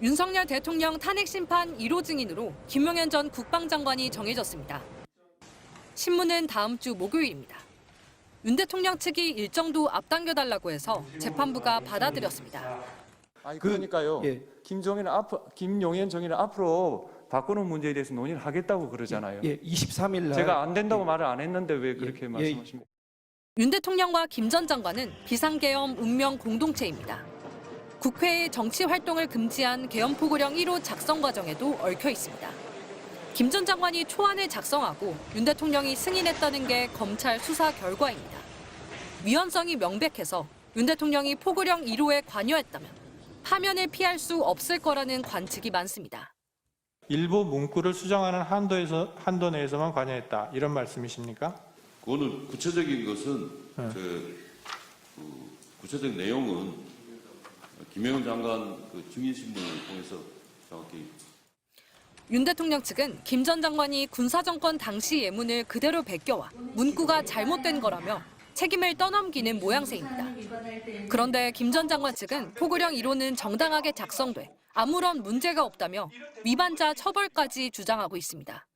윤석열 대통령 탄핵 심판 1호 증인으로 김용현 전 국방장관이 정해졌습니다. 신문은 다음 주 목요일입니다. 윤 대통령 측이 일정도 앞당겨달라고 해서 재판부가 받아들였습니다. 아니 그러니까요. 예. 김용현 정의는 앞으로 바꾸는 문제에 대해서 논의를 하겠다고 그러잖아요. 예, 23일 날 제가 안 된다고 말을 안 했는데 왜 그렇게 말씀하십니까? 윤 대통령과 김 전 장관은 비상계엄 운명 공동체입니다. 국회의 정치 활동을 금지한 계엄포고령 1호 작성 과정에도 얽혀 있습니다. 김 전 장관이 초안을 작성하고 윤 대통령이 승인했다는 게 검찰 수사 결과입니다. 위헌성이 명백해서 윤 대통령이 포고령 1호에 관여했다면 파면을 피할 수 없을 거라는 관측이 많습니다. 일부 문구를 수정하는 한도 내에서만 관여했다 이런 말씀이십니까? 그거는 구체적인 것은 구체적 내용은 김영현 장관 증인 신문을 통해서 정확히. 윤 대통령 측은 김 전 장관이 군사정권 당시 예문을 그대로 베껴와 문구가 잘못된 거라며 책임을 떠넘기는 모양새입니다. 그런데 김 전 장관 측은 포고령 1호는 정당하게 작성돼 아무런 문제가 없다며 위반자 처벌까지 주장하고 있습니다.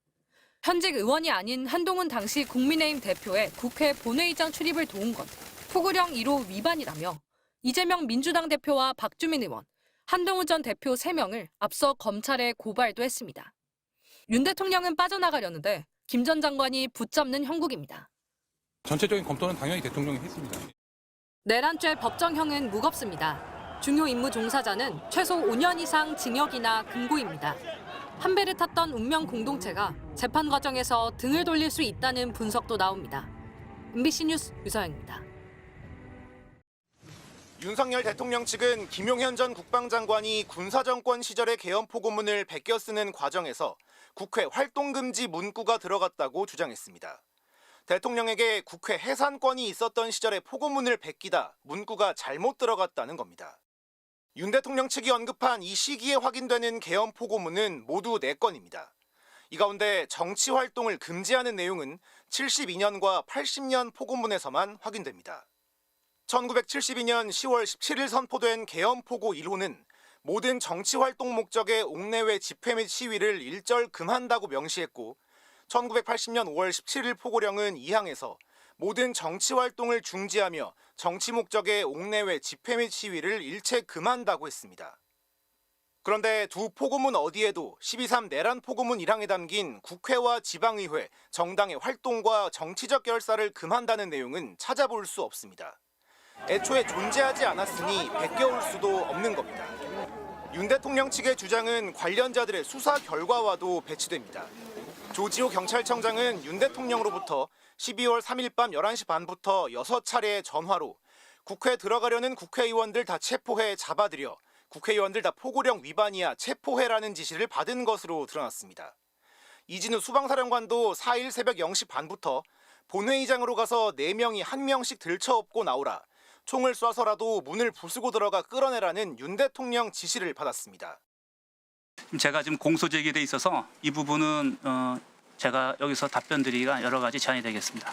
현직 의원이 아닌 한동훈 당시 국민의힘 대표의 국회 본회의장 출입을 도운 건 포고령 1호 위반이라며 이재명 민주당 대표와 박주민 의원, 한동훈 전 대표 3명을 앞서 검찰에 고발도 했습니다. 윤 대통령은 빠져나가려는데 김 전 장관이 붙잡는 형국입니다. 전체적인 검토는 당연히 대통령이 했습니다. 내란죄 법정형은 무겁습니다. 중요 임무 종사자는 최소 5년 이상 징역이나 금고입니다. 한 배를 탔던 운명 공동체가 재판 과정에서 등을 돌릴 수 있다는 분석도 나옵니다. MBC 뉴스 유서영입니다. 윤석열 대통령 측은 김용현 전 국방장관이 군사정권 시절의 계엄 포고문을 베껴 쓰는 과정에서 국회 활동금지 문구가 들어갔다고 주장했습니다. 대통령에게 국회 해산권이 있었던 시절의 포고문을 베끼다 문구가 잘못 들어갔다는 겁니다. 윤 대통령 측이 언급한 이 시기에 확인되는 계엄 포고문은 모두 4건입니다. 이 가운데 정치 활동을 금지하는 내용은 72년과 80년 포고문에서만 확인됩니다. 1972년 10월 17일 선포된 계엄포고 1호는 모든 정치활동 목적의 옥내외 집회 및 시위를 일절 금한다고 명시했고 1980년 5월 17일 포고령은 2항에서 모든 정치활동을 중지하며 정치 목적의 옥내외 집회 및 시위를 일체 금한다고 했습니다. 그런데 두 포고문 어디에도 12.3 내란 포고문 1항에 담긴 국회와 지방의회, 정당의 활동과 정치적 결사를 금한다는 내용은 찾아볼 수 없습니다. 애초에 존재하지 않았으니 베껴올 수도 없는 겁니다. 윤 대통령 측의 주장은 관련자들의 수사 결과와도 배치됩니다. 조지호 경찰청장은 윤 대통령으로부터 12월 3일 밤 11시 반부터 6차례의 전화로 국회에 들어가려는 국회의원들 다 체포해 잡아들여 국회의원들 다 포고령 위반이야 체포해라는 지시를 받은 것으로 드러났습니다. 이진우 수방사령관도 4일 새벽 0시 반부터 본회의장으로 가서 4명이 1명씩 들쳐업고 나오라. 총을 쏴서라도 문을 부수고 들어가 끌어내라는 윤 대통령 지시를 받았습니다. 제가 지금 공소 제기돼 있어서 이 부분은 제가 여기서 답변드리기가 여러 가지 제한이 되겠습니다.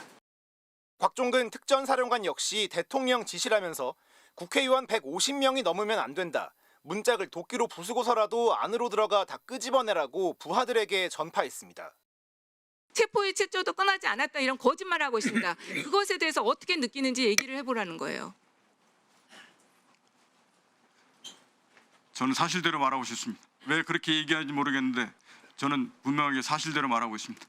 곽종근 특전사령관 역시 대통령 지시라면서 국회의원 150명이 넘으면 안 된다. 문짝을 도끼로 부수고서라도 안으로 들어가 다 끄집어내라고 부하들에게 전파했습니다. 체포의 채조도 끝나지 않았다 이런 거짓말하고 있습니다. 그것에 대해서 어떻게 느끼는지 얘기를 해보라는 거예요. 저는 사실대로 말하고 싶습니다. 왜 그렇게 얘기하는지 모르겠는데 저는 분명하게 사실대로 말하고 있습니다.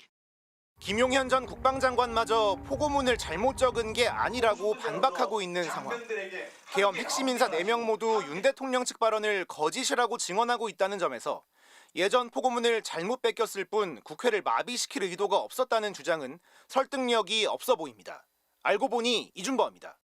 김용현 전 국방장관마저 포고문을 잘못 적은 게 아니라고 반박하고 있는 상황. 계엄 핵심 인사 4명 모두 윤 대통령 측 발언을 거짓이라고 증언하고 있다는 점에서 예전 포고문을 잘못 뺏겼을 뿐 국회를 마비시킬 의도가 없었다는 주장은 설득력이 없어 보입니다. 알고 보니 이준범입니다.